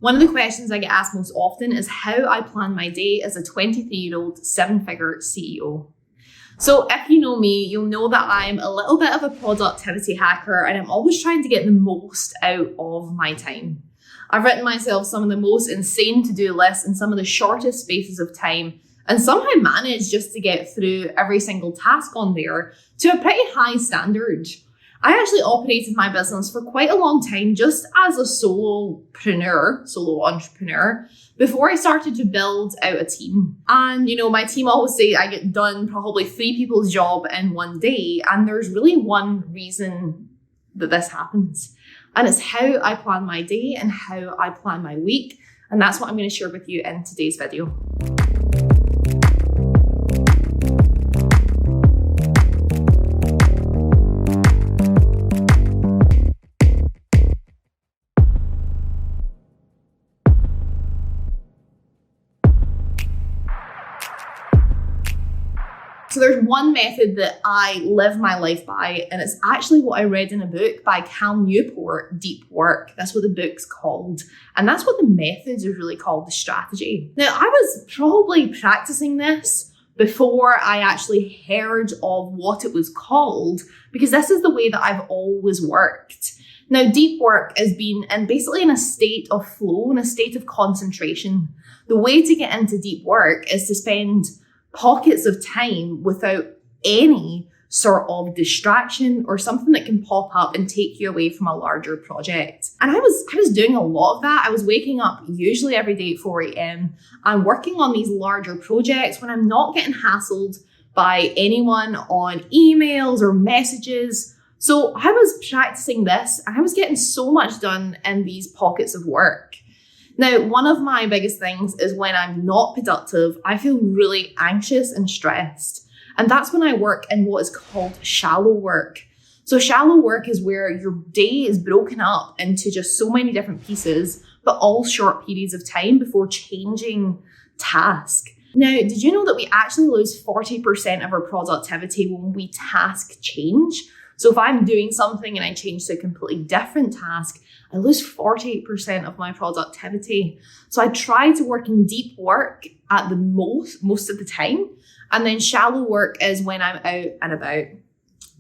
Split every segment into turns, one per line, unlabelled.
One of the questions I get asked most often is how I plan my day as a 23-year-old 7-figure CEO. So if you know me, you'll know that I'm a little bit of a productivity hacker and I'm always trying to get the most out of my time. I've written myself some of the most insane to-do lists in some of the shortest spaces of time and somehow managed just to get through every single task on there to a pretty high standard. I actually operated my business for quite a long time just as a solo entrepreneur, before I started to build out a team. And, my team always say I get done probably 3 people's job in one day. And there's really one reason that this happens. And it's how I plan my day and how I plan my week. And that's what I'm going to share with you in today's video. So there's one method that I live my life by, and it's actually what I read in a book by Cal Newport, Deep Work. That's what the book's called. And that's what the method is really called, the strategy. Now, I was probably practicing this before I actually heard of what it was called, because this is the way that I've always worked. Now, deep work has been basically in a state of flow, in a state of concentration. The way to get into deep work is to spend pockets of time without any sort of distraction or something that can pop up and take you away from a larger project. And I was doing a lot of that. I was waking up usually every day at 4 a.m. and working on these larger projects when I'm not getting hassled by anyone on emails or messages. So I was practicing this and I was getting so much done in these pockets of work. Now, one of my biggest things is when I'm not productive, I feel really anxious and stressed. And that's when I work in what is called shallow work. So shallow work is where your day is broken up into just so many different pieces, but all short periods of time before changing task. Now, did you know that we actually lose 40% of our productivity when we task change? So if I'm doing something and I change to a completely different task, I lose 48% of my productivity. So I try to work in deep work at the most of the time. And then shallow work is when I'm out and about.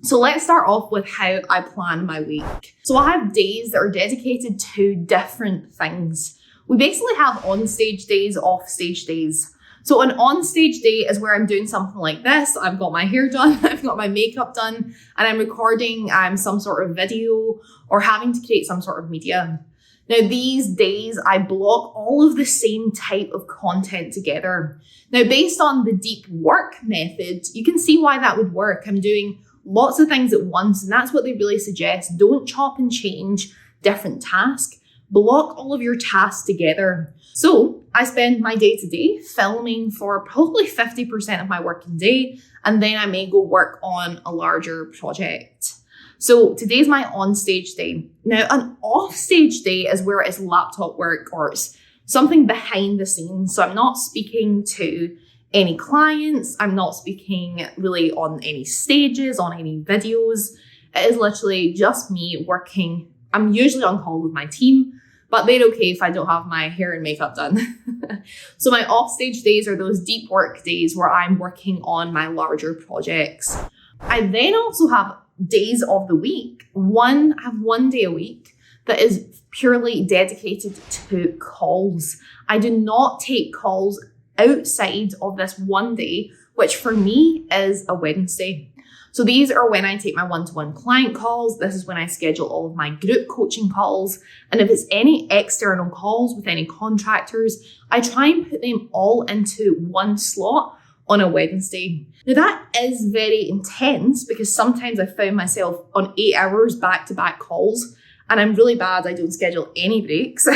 So let's start off with how I plan my week. So I have days that are dedicated to different things. We basically have on-stage days, off-stage days. So an on-stage day is where I'm doing something like this. I've got my hair done, I've got my makeup done, and I'm recording some sort of video or having to create some sort of media. Now, these days, I block all of the same type of content together. Now, based on the deep work method, you can see why that would work. I'm doing lots of things at once, and that's what they really suggest. Don't chop and change different tasks. Block all of your tasks together. So I spend my day to day filming for probably 50% of my working day, and then I may go work on a larger project. So today's my on-stage day. Now, an off-stage day is where it's laptop work or it's something behind the scenes. So I'm not speaking to any clients. I'm not speaking really on any stages, on any videos. It is literally just me working. I'm usually on call with my team, but they're okay if I don't have my hair and makeup done. So my off-stage days are those deep work days where I'm working on my larger projects. I then also have days of the week. I have one day a week that is purely dedicated to calls. I do not take calls outside of this one day, which for me is a Wednesday. So these are when I take my one-to-one client calls. This is when I schedule all of my group coaching calls. And if it's any external calls with any contractors, I try and put them all into one slot on a Wednesday. Now that is very intense because sometimes I found myself on 8 hours back-to-back calls and I'm really bad. I don't schedule any breaks.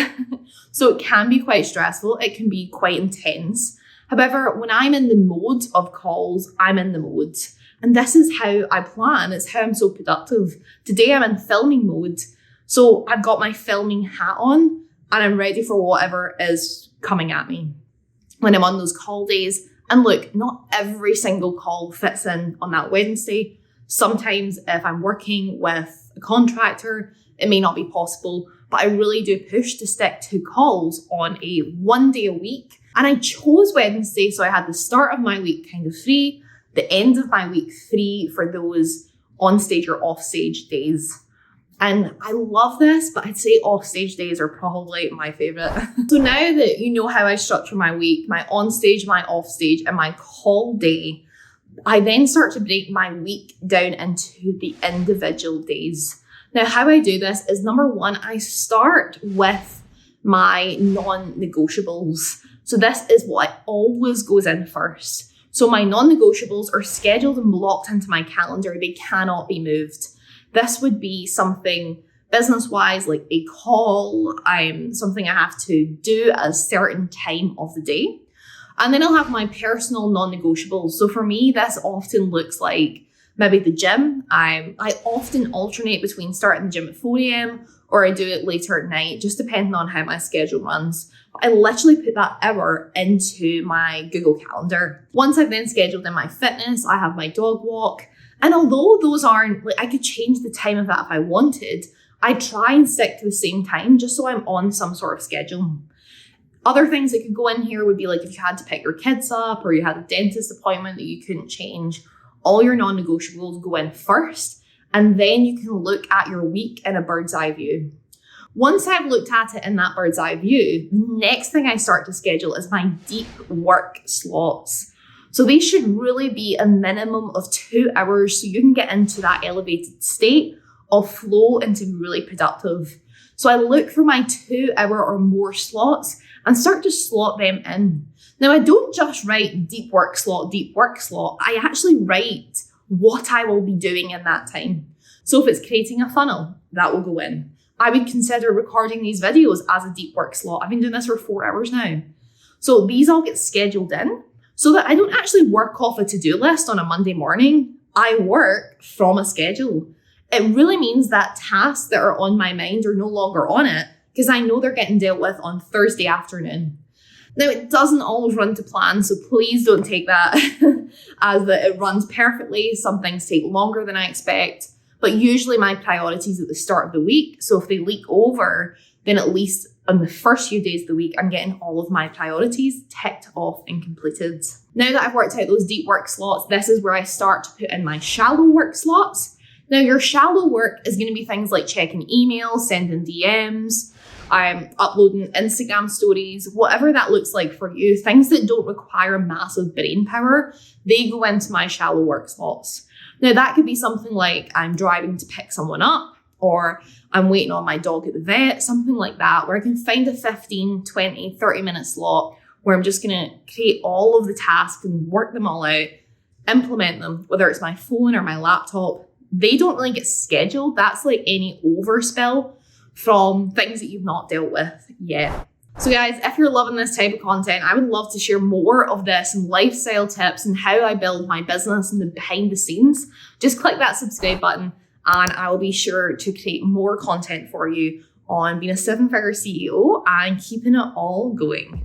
So it can be quite stressful. It can be quite intense. However, when I'm in the mode of calls, I'm in the mode. And this is how I plan. It's how I'm so productive. Today I'm in filming mode. So I've got my filming hat on and I'm ready for whatever is coming at me when I'm on those call days. And look, not every single call fits in on that Wednesday. Sometimes if I'm working with a contractor, it may not be possible. but I really do push to stick to calls on a 1 day a week. And I chose Wednesday, so I had the start of my week kind of free, the end of my week free for those on-stage or off-stage days. And I love this, but I'd say off-stage days are probably my favorite. So now that you know how I structure my week, my on-stage, my off-stage, and my call day, I then start to break my week down into the individual days. Now, how I do this is, number one, I start with my non-negotiables. So this is what always goes in first. So my non-negotiables are scheduled and blocked into my calendar. They cannot be moved. This would be something business-wise, like a call, something I have to do at a certain time of the day. And then I'll have my personal non-negotiables. So for me, this often looks like maybe the gym. I often alternate between starting the gym at 4 a.m. or I do it later at night, just depending on how my schedule runs. I literally put that hour into my Google Calendar. Once I've then scheduled in my fitness, I have my dog walk. And although those aren't, I could change the time of that if I wanted, I try and stick to the same time just so I'm on some sort of schedule. Other things that could go in here would be like if you had to pick your kids up or you had a dentist appointment that you couldn't change, all your non-negotiables go in first, and then you can look at your week in a bird's eye view. Once I've looked at it in that bird's eye view, the next thing I start to schedule is my deep work slots. So they should really be a minimum of 2 hours so you can get into that elevated state of flow and to be really productive. So I look for my 2 hour or more slots and start to slot them in. Now, I don't just write deep work slot. I actually write what I will be doing in that time. So if it's creating a funnel, that will go in. I would consider recording these videos as a deep work slot. I've been doing this for 4 hours now. So these all get scheduled in so that I don't actually work off a to-do list on a Monday morning. I work from a schedule. It really means that tasks that are on my mind are no longer on it because I know they're getting dealt with on Thursday afternoon. Now, it doesn't always run to plan, so please don't take that as that it runs perfectly. Some things take longer than I expect, but usually my priorities at the start of the week. So if they leak over, then at least on the first few days of the week, I'm getting all of my priorities ticked off and completed. Now that I've worked out those deep work slots, this is where I start to put in my shallow work slots. Now, your shallow work is going to be things like checking emails, sending DMs, uploading Instagram stories, whatever that looks like for you. Things that don't require massive brain power, they go into my shallow work slots. Now, that could be something like I'm driving to pick someone up, or I'm waiting on my dog at the vet, something like that, where I can find a 15, 20, 30-minute slot where I'm just going to create all of the tasks and work them all out, implement them, whether it's my phone or my laptop. They don't really get scheduled. That's like any overspill from things that you've not dealt with yet. So guys, if you're loving this type of content, I would love to share more of this and lifestyle tips and how I build my business and the behind the scenes. Just click that subscribe button and I will be sure to create more content for you on being a 7-figure CEO and keeping it all going.